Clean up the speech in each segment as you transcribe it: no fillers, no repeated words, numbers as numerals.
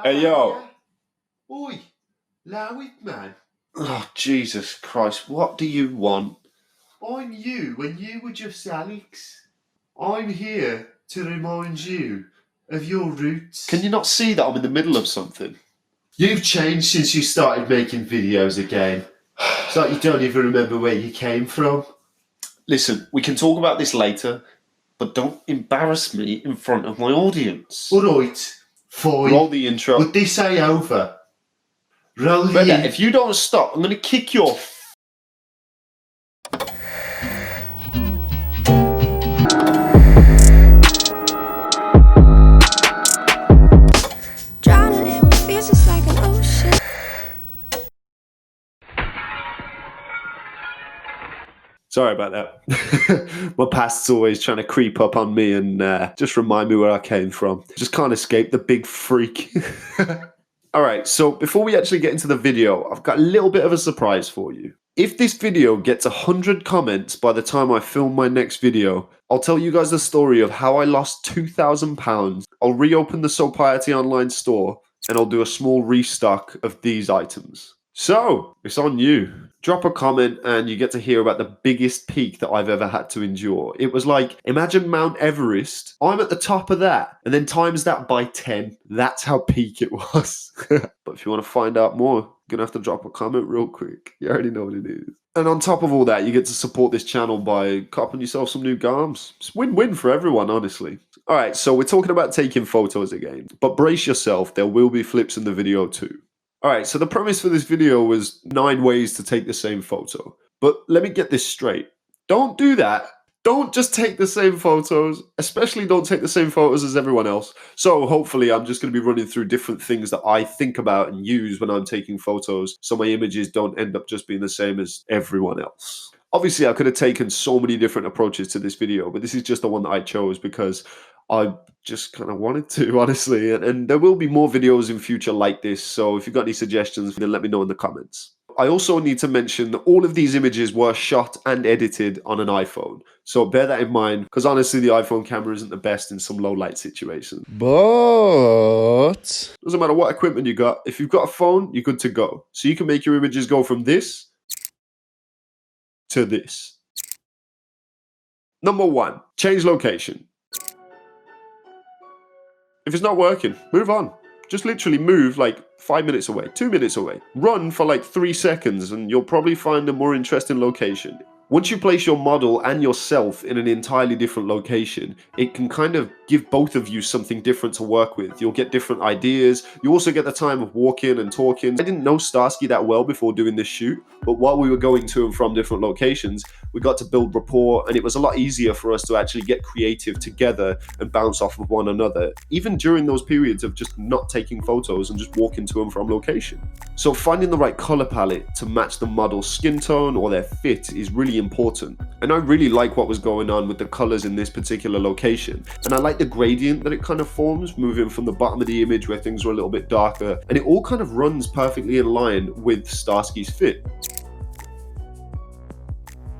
Hey, yo. Oi, allow it, man. Oh, Jesus Christ, what do you want? I'm you when you were just Alex. I'm here to remind you of your roots. Can you not see that I'm in the middle of something? You've changed since you started making videos again. It's like you don't even remember where you came from. Listen, we can talk about this later, but don't embarrass me in front of my audience. Alright, fine. Roll the intro. But this ain't over. Roll the Brother, if you don't stop, I'm going to kick your Drowning in what feels just like an ocean. Sorry about that. My past's always trying to creep up on me and just remind me where I came from. Just can't escape the big freak. Alright, so before we actually get into the video, I've got a little bit of a surprise for you. If this video gets 100 comments by the time I film my next video, I'll tell you guys the story of how I lost £2,000. I'll reopen the Sopiety online store and I'll do a small restock of these items. So, it's on you. Drop a comment and you get to hear about the biggest peak that I've ever had to endure. It was like, imagine Mount Everest. I'm at the top of that. And then times that by 10. That's how peak it was. But if you want to find out more, you're going to have to drop a comment real quick. You already know what it is. And on top of all that, you get to support this channel by copping yourself some new garms. It's win-win for everyone, honestly. Alright, so we're talking about taking photos again. But brace yourself, there will be flips in the video too. Alright, so the premise for this video was 9 ways to take the same photo. But let me get this straight. Don't do that. Don't just take the same photos, especially don't take the same photos as everyone else. So hopefully I'm just going to be running through different things that I think about and use when I'm taking photos, so my images don't end up just being the same as everyone else. Obviously I could have taken so many different approaches to this video, but this is just the one that I chose because I just kind of wanted to, honestly, and there will be more videos in future like this, so if you've got any suggestions, then let me know in the comments. I also need to mention that all of these images were shot and edited on an iPhone, so bear that in mind, because honestly the iPhone camera isn't the best in some low light situations. But doesn't matter what equipment you got, if you've got a phone, you're good to go. So you can make your images go from this to this. Number 1, change location. If it's not working, move on. Just literally move like 5 minutes away, 2 minutes away. Run for like 3 seconds and you'll probably find a more interesting location. Once you place your model and yourself in an entirely different location, it can kind of give both of you something different to work with. You'll get different ideas. You also get the time of walking and talking. I didn't know Starsky that well before doing this shoot, but while we were going to and from different locations, we got to build rapport, and it was a lot easier for us to actually get creative together and bounce off of one another, even during those periods of just not taking photos and just walking to and from location. So finding the right color palette to match the model's skin tone or their fit is really important. And I really like what was going on with the colors in this particular location. And I like the gradient that it kind of forms, moving from the bottom of the image where things were a little bit darker, and it all kind of runs perfectly in line with Starsky's fit.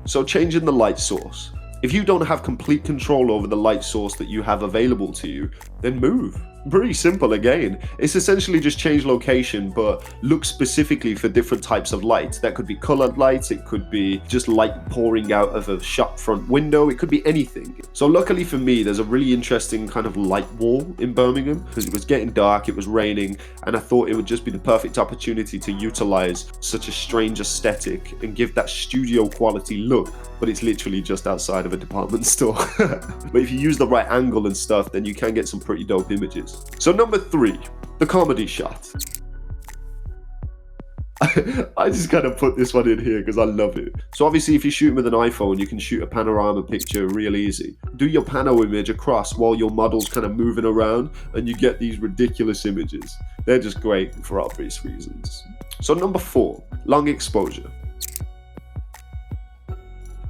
So changing the light source. If you don't have complete control over the light source that you have available to you, then move. Pretty simple again. It's essentially just change location, but look specifically for different types of light. That could be colored lights, it could be just light pouring out of a shop front window, it could be anything. So luckily for me, there's a really interesting kind of light wall in Birmingham, because it was getting dark, it was raining, and I thought it would just be the perfect opportunity to utilize such a strange aesthetic and give that studio quality look, but it's literally just outside of a department store. But if you use the right angle and stuff, then you can get some pretty dope images. So number 3, the comedy shot. I just kind of put this one in here because I love it. So obviously if you're shooting with an iPhone, you can shoot a panorama picture real easy. Do your pano image across while your model's kind of moving around and you get these ridiculous images. They're just great for obvious reasons. So number 4, long exposure.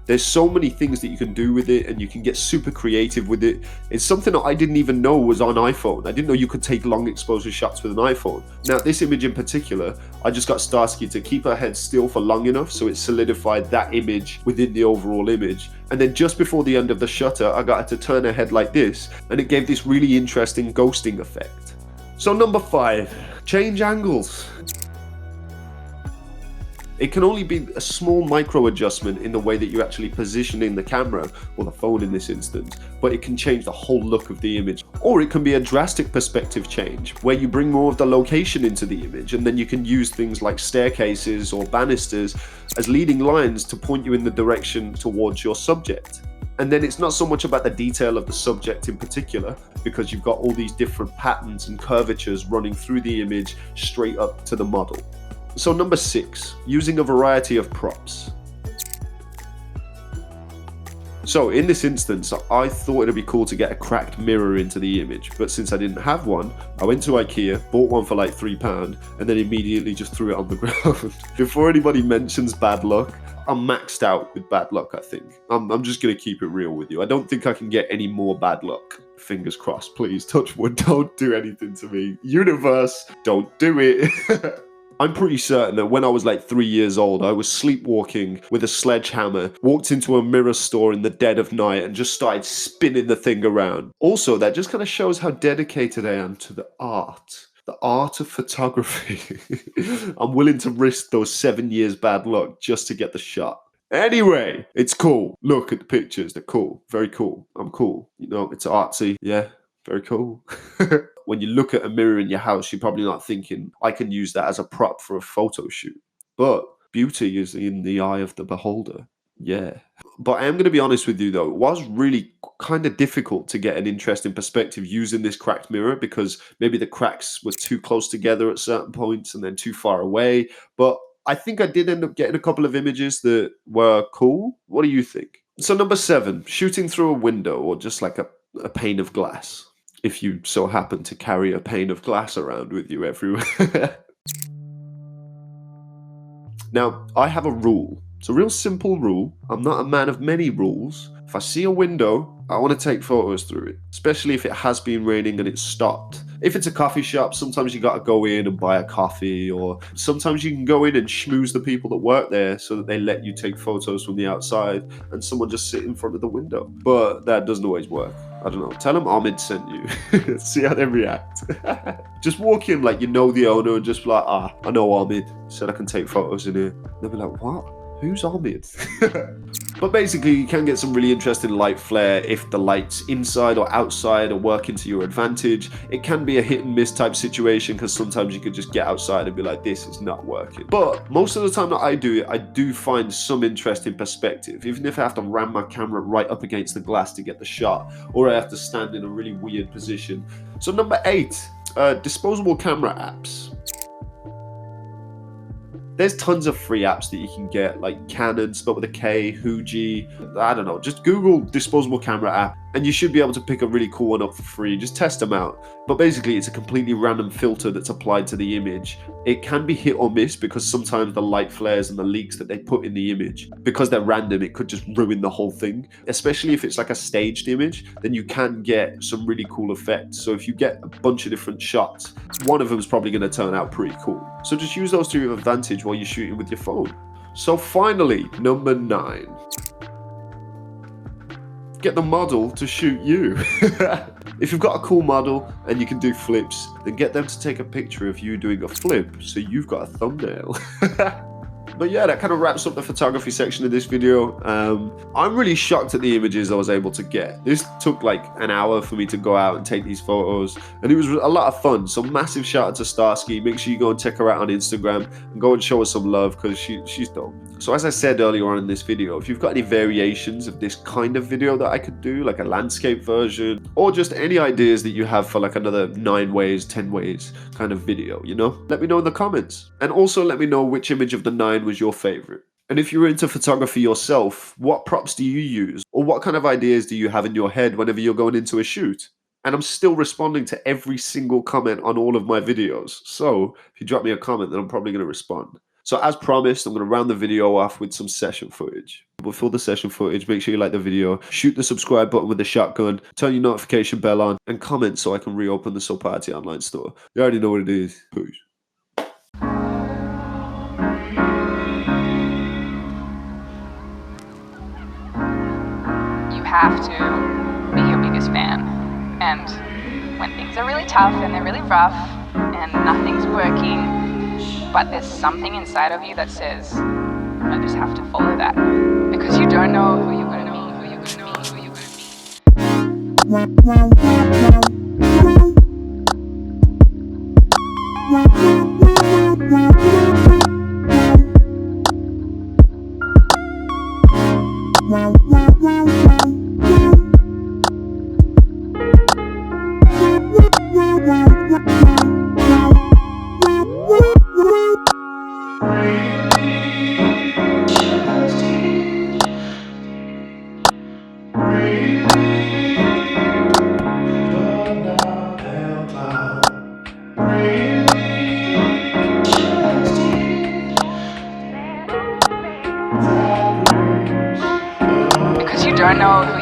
There's so many things that you can do with it and you can get super creative with it. It's something that I didn't even know was on iPhone. I didn't know you could take long exposure shots with an iPhone. Now this image in particular, I just got Starsky to keep her head still for long enough so it solidified that image within the overall image. And then just before the end of the shutter, I got her to turn her head like this and it gave this really interesting ghosting effect. So number 5, change angles. It can only be a small micro adjustment in the way that you're actually positioning the camera, or the phone in this instance, but it can change the whole look of the image. Or it can be a drastic perspective change, where you bring more of the location into the image, and then you can use things like staircases or banisters as leading lines to point you in the direction towards your subject. And then it's not so much about the detail of the subject in particular, because you've got all these different patterns and curvatures running through the image straight up to the model. So number 6, using a variety of props. So in this instance, I thought it'd be cool to get a cracked mirror into the image, but since I didn't have one, I went to IKEA, bought one for like £3, and then immediately just threw it on the ground. Before anybody mentions bad luck, I'm maxed out with bad luck, I think. I'm just gonna keep it real with you. I don't think I can get any more bad luck. Fingers crossed, please, touch wood, don't do anything to me. Universe, don't do it. I'm pretty certain that when I was like 3 years old, I was sleepwalking with a sledgehammer, walked into a mirror store in the dead of night and just started spinning the thing around. Also, that just kind of shows how dedicated I am to the art of photography. I'm willing to risk those 7 years bad luck just to get the shot. Anyway, it's cool. Look at the pictures. They're cool. Very cool. I'm cool. You know, it's artsy. Yeah, very cool. When you look at a mirror in your house, you're probably not thinking, I can use that as a prop for a photo shoot. But beauty is in the eye of the beholder. Yeah. But I am going to be honest with you, though. It was really kind of difficult to get an interesting perspective using this cracked mirror, because maybe the cracks were too close together at certain points and then too far away. But I think I did end up getting a couple of images that were cool. What do you think? So number 7, shooting through a window or just like a pane of glass, if you so happen to carry a pane of glass around with you everywhere. Now, I have a rule. It's a real simple rule. I'm not a man of many rules. If I see a window, I want to take photos through it, especially if it has been raining and it's stopped. If it's a coffee shop, sometimes you got to go in and buy a coffee, or sometimes you can go in and schmooze the people that work there so that they let you take photos from the outside and someone just sit in front of the window. But that doesn't always work. I don't know. Tell them Ahmed sent you. See how they react. Just walk in like you know the owner and just be like, I know Ahmed. Said I can take photos in here. They'll be like, what? Who's Ahmed? But basically, you can get some really interesting light flare if the lights inside or outside are working to your advantage. It can be a hit and miss type situation, because sometimes you could just get outside and be like, this is not working. But most of the time that I do it, I do find some interesting perspective, even if I have to ram my camera right up against the glass to get the shot, or I have to stand in a really weird position. So number 8, disposable camera apps. There's tons of free apps that you can get, like Canon, spelled with a K, Fuji, I don't know. Just Google disposable camera app and you should be able to pick a really cool one up for free. Just test them out. But basically, it's a completely random filter that's applied to the image. It can be hit or miss, because sometimes the light flares and the leaks that they put in the image, because they're random, it could just ruin the whole thing. Especially if it's like a staged image, then you can get some really cool effects. So if you get a bunch of different shots, one of them is probably going to turn out pretty cool. So just use those to your advantage while you're shooting with your phone. So finally, number 9. Get the model to shoot you. If you've got a cool model and you can do flips, then get them to take a picture of you doing a flip so you've got a thumbnail. But yeah, that kind of wraps up the photography section of this video. I'm really shocked at the images I was able to get. This took like an hour for me to go out and take these photos, and it was a lot of fun. So massive shout out to Starsky. Make sure you go and check her out on Instagram and go and show her some love, because she's dope. So as I said earlier on in this video, if you've got any variations of this kind of video that I could do, like a landscape version, or just any ideas that you have for like another 9 ways, 10 ways kind of video, you know, let me know in the comments. And also let me know which image of the 9 was your favorite. And if you're into photography yourself, what props do you use? Or what kind of ideas do you have in your head whenever you're going into a shoot? And I'm still responding to every single comment on all of my videos. So if you drop me a comment, then I'm probably going to respond. So as promised, I'm going to round the video off with some session footage. Before the session footage, make sure you like the video, shoot the subscribe button with the shotgun, turn your notification bell on, and comment so I can reopen the Soul Party online store. You already know what it is. Peace. You have to be your biggest fan. And when things are really tough and they're really rough and nothing's working, but there's something inside of you that says, I just have to follow that. Because you don't know who you're going to meet, who you're going to meet, who you're going to Because you don't know